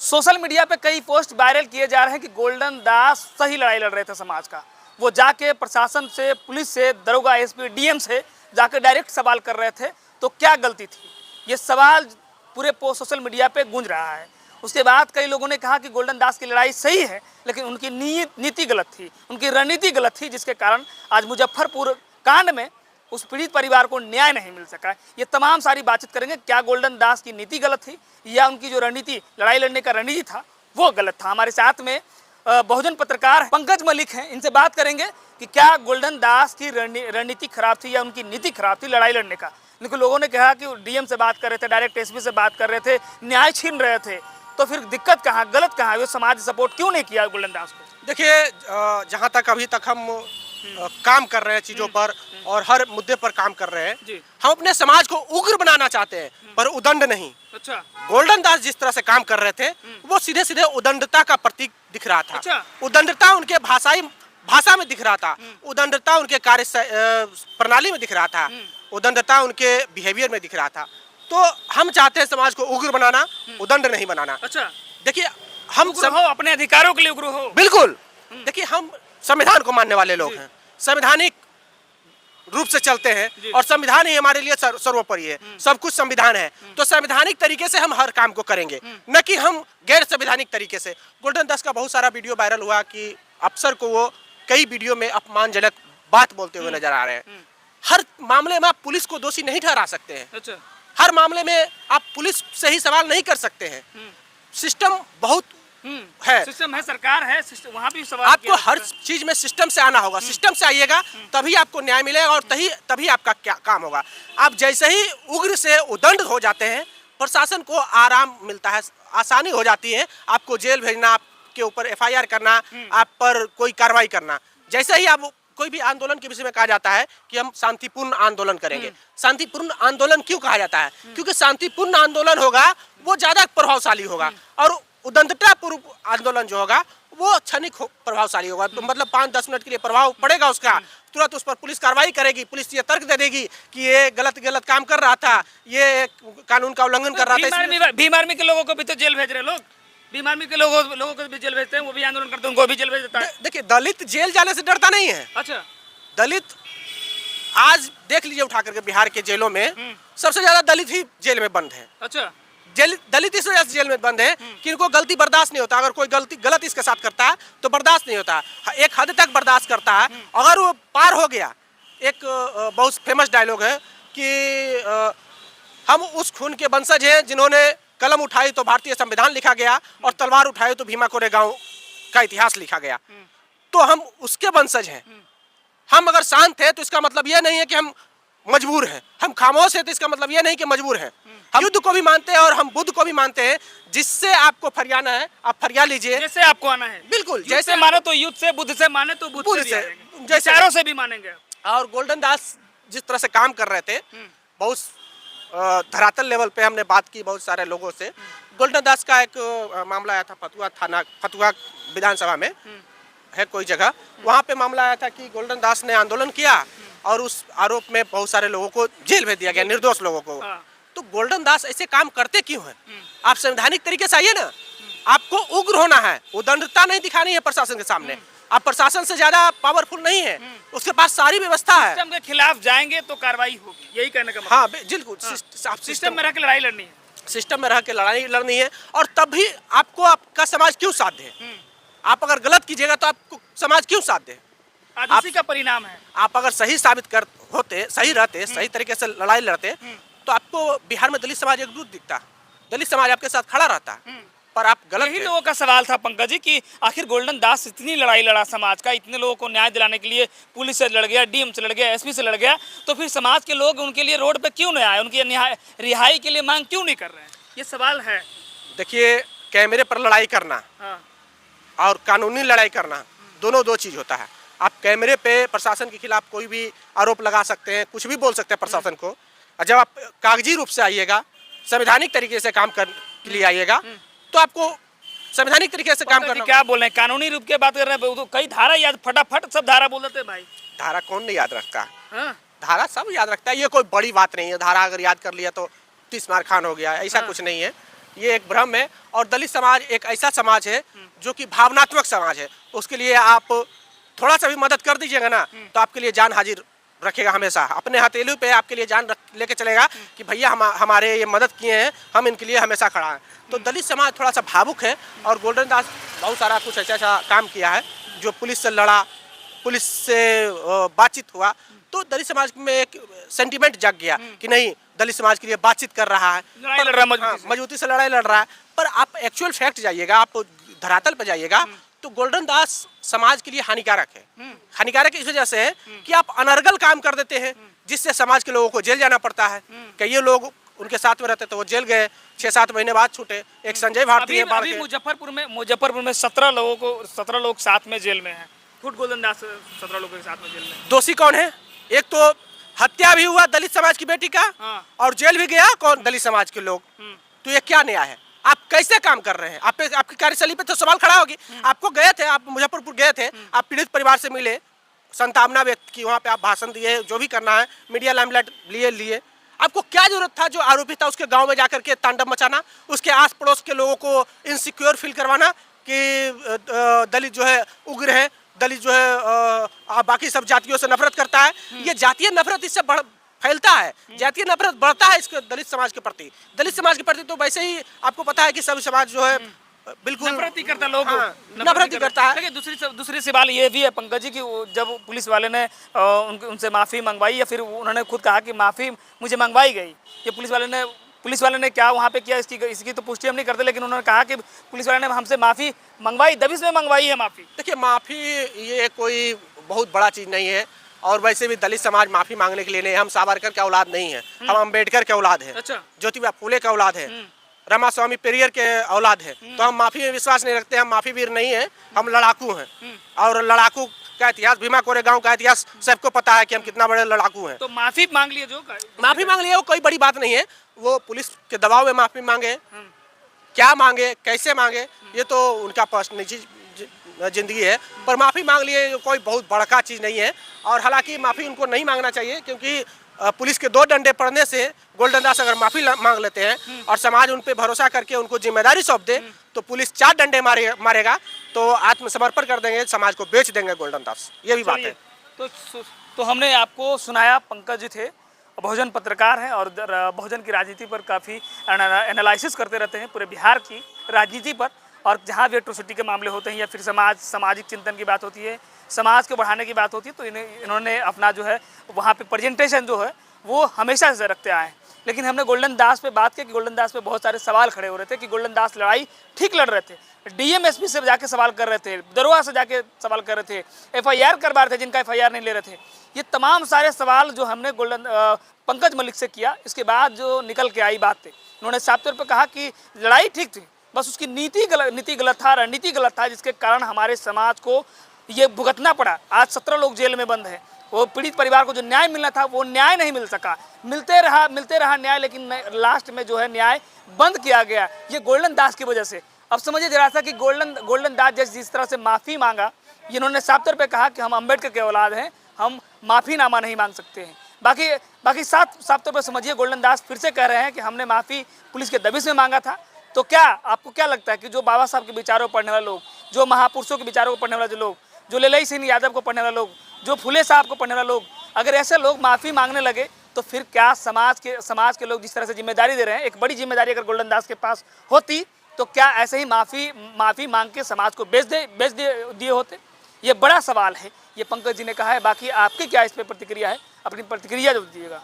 Social media पे कई post viral किए जा रहे हैं कि गोल्डन दास सही लड़ाई लड़ रहे थे समाज का। वो जाके प्रशासन से, पुलिस से, दरोगा, एसपी, डीएम से जाके डायरेक्ट सवाल कर रहे थे, तो क्या गलती थी? ये सवाल पूरे सोशल मीडिया पे गूंज रहा है। उसके बाद कई लोगों ने कहा कि गोल्डन दास की लड़ाई सही है, लेकिन उनकी नीति गलत थी, उनकी रणनीति गलत थी, जिसके कारण आज मुजफ्फरपुर कांड में उस पीड़ित परिवार को न्याय नहीं मिल सका। ये तमाम सारी बातचीत करेंगे। क्या गोल्डन दास की नीति गलत थी या उनकी जो रणनीति, लड़ाई लड़ने का रणनीति था, वो गलत था? हमारे साथ में बहुजन पत्रकार पंकज मलिक हैं, इनसे बात करेंगे कि क्या गोल्डन दास की रणनीति खराब थी या उनकी नीति खराब थी लड़ाई लड़ने का। लेकिन लोगों ने कहा कि डीएम से बात कर रहे थे, डायरेक्ट एसपी से बात कर रहे थे, न्याय छीन रहे थे, तो फिर दिक्कत कहाँ, गलत कहाँ है? वो समाज सपोर्ट क्यों नहीं किया गोल्डन दास को? देखिए, जहाँ तक अभी तक हम काम कर रहे हैं चीजों पर और हर मुद्दे पर काम कर रहे हैं, हम अपने समाज को उग्र बनाना चाहते हैं, पर उदंड नहीं। अच्छा। गोल्डन दास जिस तरह से काम कर रहे थे, वो सीधे सीधे उदंडता का प्रतीक दिख रहा था। अच्छा। उदंडता उनके भाषा में दिख रहा था, उदंडता उनके कार्य प्रणाली में दिख रहा था, उदंडता उनके बिहेवियर में दिख रहा था। तो हम चाहते हैं समाज को उग्र बनाना, उदंड नहीं बनाना। अच्छा। देखिए, हम अपने अधिकारों के लिए उग्र हो। बिल्कुल। देखिए, हम संविधान को मानने वाले लोग हैं, संवैधानिक रूप से चलते हैं और संविधान ही हमारे लिए सर्वोपरि है, सब कुछ संविधान है। तो संवैधानिक तरीके से हम हर काम को करेंगे, न कि हम गैर संवैधानिक तरीके से। गोल्डन दास का बहुत सारा वीडियो वायरल हुआ कि अफसर को वो कई वीडियो में अपमानजनक बात बोलते हुए नजर आ रहे हैं। हर मामले में आप पुलिस को दोषी नहीं ठहरा सकते हैं। अच्छा। हर मामले में आप पुलिस से ही सवाल नहीं कर सकते हैं। सिस्टम बहुत है, सिस्टम है, सरकार है, वहाँ भी सवाल आपको हर चीज में सिस्टम से आना होगा। सिस्टम से आइएगा तभी आपको न्याय मिलेगा और तभी आपका क्या काम होगा। आप जैसे ही उग्र से उदंड हो जाते हैं, प्रशासन को आराम मिलता है, आसानी हो जाती है आपको जेल भेजना, आपके ऊपर एफआईआर करना, आप पर कोई कार्रवाई करना। जैसे ही आप कोई भी आंदोलन के विषय में कहा जाता है कि हम शांतिपूर्ण आंदोलन करेंगे। शांतिपूर्ण आंदोलन क्यों कहा जाता है? क्योंकि शांतिपूर्ण आंदोलन होगा वो ज्यादा प्रभावशाली होगा और उदंडता पूर्व आंदोलन जो होगा वो क्षणिक प्रभावशाली होगा। तो मतलब 5-10 मिनट के लिए प्रभाव पड़ेगा उसका, तुरंत उस पर पुलिस कार्रवाई करेगी, पुलिस ये तर्क दे देगी कि ये गलत काम कर रहा था, ये कानून का उल्लंघन कर रहा था। भीम आर्मी के लोगों को भी तो जेल भेज रहे लोग, भीम आर्मी के लोगों को भी जेल भेजते हैं, वो भी आंदोलन करते हैं, उनको भी जेल भेज देता है। देखिए, दलित जेल जाने से डरता नहीं है। अच्छा। दलित आज देख लीजिए उठा करके बिहार के जेलों में सबसे ज्यादा दलित ही जेल में बंद है। अच्छा। दलित इस वजह से जेल में बंद है कि इनको गलती बर्दाश्त नहीं होता। अगर कोई गलत इसके साथ करता है तो बर्दाश्त नहीं होता, एक हद तक बर्दाश्त करता है। अगर वो पार हो गया, एक बहुत फेमस डायलॉग है कि हम उस खून के वंशज हैं जिन्होंने कलम उठाई तो भारतीय संविधान लिखा गया और तलवार उठाई तो भीमा कोरेगांव का इतिहास लिखा गया। तो हम उसके वंशज हैं। हम अगर शांत है तो इसका मतलब यह नहीं है कि हम मजबूर हैं, हम खामोश हैं तो इसका मतलब यह नहीं कि मजबूर हैं। हम युद्ध को भी मानते हैं और हम बुद्ध को भी मानते हैं। जिससे आपको फरियाना है आप फरिया लीजिए, जैसे आपको आना है। बिल्कुल, जैसे मानो तो युद्ध से, बुद्ध से माने तो बुद्ध से, जैसे से भी मानेंगे। और गोल्डन दास जिस तरह से काम कर रहे थे, बहुत धरातल लेवल पे हमने बात की बहुत सारे लोगों से। गोल्डन दास का एक मामला आया था फतुहा विधानसभा में है कोई जगह, वहाँ पे मामला आया था कि गोल्डन दास ने आंदोलन किया और उस आरोप में बहुत सारे लोगों को जेल भेज दिया गया, निर्दोष लोगों को। तो गोल्डन दास ऐसे काम करते क्यों हैं? आप संवैधानिक तरीके से आइए ना, आपको उग्र होना है, उदंडता नहीं दिखानी है प्रशासन के सामने। आप प्रशासन से ज्यादा पावरफुल नहीं है, उसके पास सारी व्यवस्था है। सिस्टम के खिलाफ जाएंगे तो कार्रवाई होगी, यही कहने का मतलब। हाँ बिल्कुल, सिस्टम में रह के लड़ाई लड़नी है, सिस्टम में रह के लड़ाई लड़नी है। और तभी आपको आपका समाज क्यों साथ दे? आप अगर गलत कीजिएगा तो आपको समाज क्यों साथ दे? इसी का परिणाम है। आप अगर सही साबित होते, सही रहते, सही तरीके से लड़ाई लड़ते तो आपको बिहार में दलित समाज एकजुट दिखता, दलित समाज आपके साथ खड़ा रहता। पर आप गलत। यही लोगों का सवाल था पंकज जी कि आखिर गोल्डन दास इतनी लड़ाई लड़ा समाज का, इतने लोगों को न्याय दिलाने के लिए पुलिस से लड़ गया, डीएम से लड़ गया, एसपी से लड़ गया, तो फिर समाज के लोग उनके लिए रोड पे क्यों नहीं आए, उनकी रिहाई के लिए मांग क्यों नहीं कर रहे हैं? ये सवाल है। देखिए, कैमरे पर लड़ाई करना और कानूनी लड़ाई करना दोनों दो चीज होता है। आप कैमरे पे प्रशासन के खिलाफ कोई भी आरोप लगा सकते हैं, कुछ भी बोल सकते हैं प्रशासन को, और जब आप कागजी रूप से आइएगा, संवैधानिक तरीके से काम के लिए आइएगा, तो आपको संवैधानिक तरीके से काम करना। क्या बोल रहे हैं? कानूनी रूप की बात कर रहे हैं, तो कई धारा याद, फटाफट सब धारा बोल देते भाई। धारा कौन नहीं याद रखता? धारा सब याद रखता है, ये कोई बड़ी बात नहीं है। धारा अगर याद कर लिया तो 30 मार खान हो गया, ऐसा कुछ नहीं है। ये एक भ्रम है। और दलित समाज एक ऐसा समाज है जो कि भावनात्मक समाज है। उसके लिए आप थोड़ा सा भी मदद कर दीजिएगा ना तो आपके लिए जान हाजिर रखेगा। हमेशा अपने हथेली पे आपके लिए जान लेके चलेगा कि भैया हमारे ये मदद किए हैं, हम इनके लिए हमेशा खड़ा हैं। तो दलित समाज थोड़ा सा भावुक है और गोल्डन दास बहुत सारा कुछ ऐसा काम किया है जो पुलिस से लड़ा, पुलिस से बातचीत हुआ, तो दलित समाज में एक सेंटिमेंट जग गया कि नहीं, दलित समाज के लिए बातचीत कर रहा है, मजबूती से लड़ाई लड़ रहा है। पर आप एक्चुअल फैक्ट जाइएगा, आप धरातल पर जाइएगा तो गोल्डन दास समाज के लिए हानिकारक है। हानिकारक इस वजह से है कि आप अनर्गल काम कर देते हैं जिससे समाज के लोगों को जेल जाना पड़ता है। कई लोग उनके साथ में रहते तो वो जेल गए, 6-7 महीने बाद छूटे। एक संजय भारती है, अभी मुजफ्फरपुर में 17 लोग साथ में जेल में हैं। खुद गोल्डन दास 17 लोगों के साथ में जेल में। दोषी कौन है? एक तो हत्या भी हुआ दलित समाज की बेटी का, और जेल भी गया कौन? दलित समाज के लोग। तो ये क्या न्याय है? आप कैसे काम कर रहे हैं? आपकी कार्यशैली पे तो सवाल खड़ा होगी। आपको गए थे, आप मुजफ्फरपुर गए थे, आप पीड़ित परिवार से मिले, संतावना व्यक्त की, वहाँ पे आप भाषण दिए, जो भी करना है, मीडिया लाइमलाइट लिए। आपको क्या जरूरत था जो आरोपी था उसके गांव में जाकर के तांडव मचाना, उसके आस पड़ोस के लोगों को इनसिक्योर फील करवाना कि दलित जो है उग्र है, दलित जो है बाकी सब जातियों से नफरत करता है। ये जातीय नफरत इससे फैलता है, जातीय नफरत बढ़ता है इसके दलित समाज के प्रति। दलित समाज के प्रति तो वैसे ही आपको पता है कि सभी समाज जो है बिल्कुल नफरत ही करता, लोग नफरत ही करता है। दूसरी सवाल ये भी है पंकज जी कि जब पुलिस वाले ने उनसे माफ़ी मंगवाई, या फिर उन्होंने खुद कहा कि माफ़ी मुझे मंगवाई गई, ये पुलिस वाले ने क्या वहाँ पे किया इसकी तो पुष्टि हम नहीं करते, लेकिन उन्होंने कहा कि पुलिस वाले ने हमसे माफ़ी मंगवाई, दबिश में मंगवाई है माफ़ी। देखिए, माफ़ी ये कोई बहुत बड़ा चीज़ नहीं है, और वैसे भी दलित समाज माफ़ी मांगने के लिए नहीं। हम सावरकर के औलाद नहीं है, हम अम्बेडकर के औलाद है, अच्छा, ज्योतिबा फूले के औलाद है, रामास्वामी पेरियर के औलाद है। तो हम माफ़ी में विश्वास नहीं रखते, हम माफ़ी वीर नहीं है, हम लड़ाकू हैं। और लड़ाकू का इतिहास, भीमा कोरेगांव का इतिहास सबको पता है कि हम कितना बड़े लड़ाकू हैं। तो माफ़ी मांग लिए, माफ़ी मांग लिए, वो कोई बड़ी बात नहीं है। वो पुलिस के दबाव में माफ़ी मांगे, क्या मांगे, कैसे मांगे, ये तो उनका निजी जिंदगी है। पर माफ़ी मांग लिए कोई बहुत बड़का चीज़ नहीं है। और हालांकि माफ़ी उनको नहीं मांगना चाहिए, क्योंकि पुलिस के 2 डंडे पड़ने से गोल्डन दास अगर माफ़ी मांग लेते हैं और समाज उन पे भरोसा करके उनको जिम्मेदारी सौंप दे, तो पुलिस 4 डंडे मारेगा तो आत्मसमर्पण कर देंगे, समाज को बेच देंगे गोल्डन दास। ये भी बात है। तो हमने आपको सुनाया, पंकज जी थे, बहुजन पत्रकार हैं और बहुजन की राजनीति पर काफ़ी एनालिसिस करते रहते हैं, पूरे बिहार की राजनीति पर। और जहाँ भी एट्रोसिटी के मामले होते हैं या फिर सामाजिक चिंतन की बात होती है, समाज को बढ़ाने की बात होती है, तो इन्होंने अपना जो है वहाँ पे प्रेजेंटेशन जो है वो हमेशा से रखते आए हैं। लेकिन हमने गोल्डन दास पे बात की कि गोल्डन दास पे बहुत सारे सवाल खड़े हो रहे थे कि गोल्डन दास लड़ाई ठीक लड़ रहे थे, डीएमएसपी से जाके सवाल कर रहे थे, दरोगा से जाके सवाल कर रहे थे, एफआईआर करवा रहे थे जिनका एफआईआर नहीं ले रहे थे। ये तमाम सारे सवाल जो हमने पंकज मलिक से किया, इसके बाद जो निकल के आई बात थी, उन्होंने साफ तौर पर कहा कि लड़ाई ठीक थी, बस उसकी नीति गलत था, रणनीति गलत था, जिसके कारण हमारे समाज को ये भुगतना पड़ा। आज 17 लोग जेल में बंद हैं। वो पीड़ित परिवार को जो न्याय मिलना था वो न्याय नहीं मिल सका, मिलते रहा न्याय, लेकिन लास्ट में जो है न्याय बंद किया गया, ये गोल्डन दास की वजह से। अब समझिए जरा सा कि गोल्डन दास जिस तरह से माफ़ी मांगा, इन्होंने साफ तौर पे कहा कि हम अम्बेडकर के औलाद हैं, हम माफ़ीनामा नहीं मांग सकते हैं। बाकी साफ तौर पर समझिए, गोल्डन दास फिर से कह रहे हैं कि हमने माफ़ी पुलिस के दबिश में मांगा था। तो क्या आपको क्या लगता है कि जो बाबा साहब के विचारों को पढ़ने वाले लोग, जो महापुरुषों के विचारों को पढ़ने वाले लोग, जो ललई सिंह यादव को पढ़ने वाले लोग, जो फुले साहब को पढ़ने वाले लोग, अगर ऐसे लोग माफ़ी मांगने लगे तो फिर क्या समाज के लोग जिस तरह से जिम्मेदारी दे रहे हैं, एक बड़ी जिम्मेदारी अगर गोल्डन दास के पास होती तो क्या ऐसे ही माफ़ी मांग के समाज को बेच दिए होते? ये बड़ा सवाल है, ये पंकज जी ने कहा है। बाकी आपकी क्या इस पर प्रतिक्रिया है? अपनी प्रतिक्रिया जो दीजिएगा।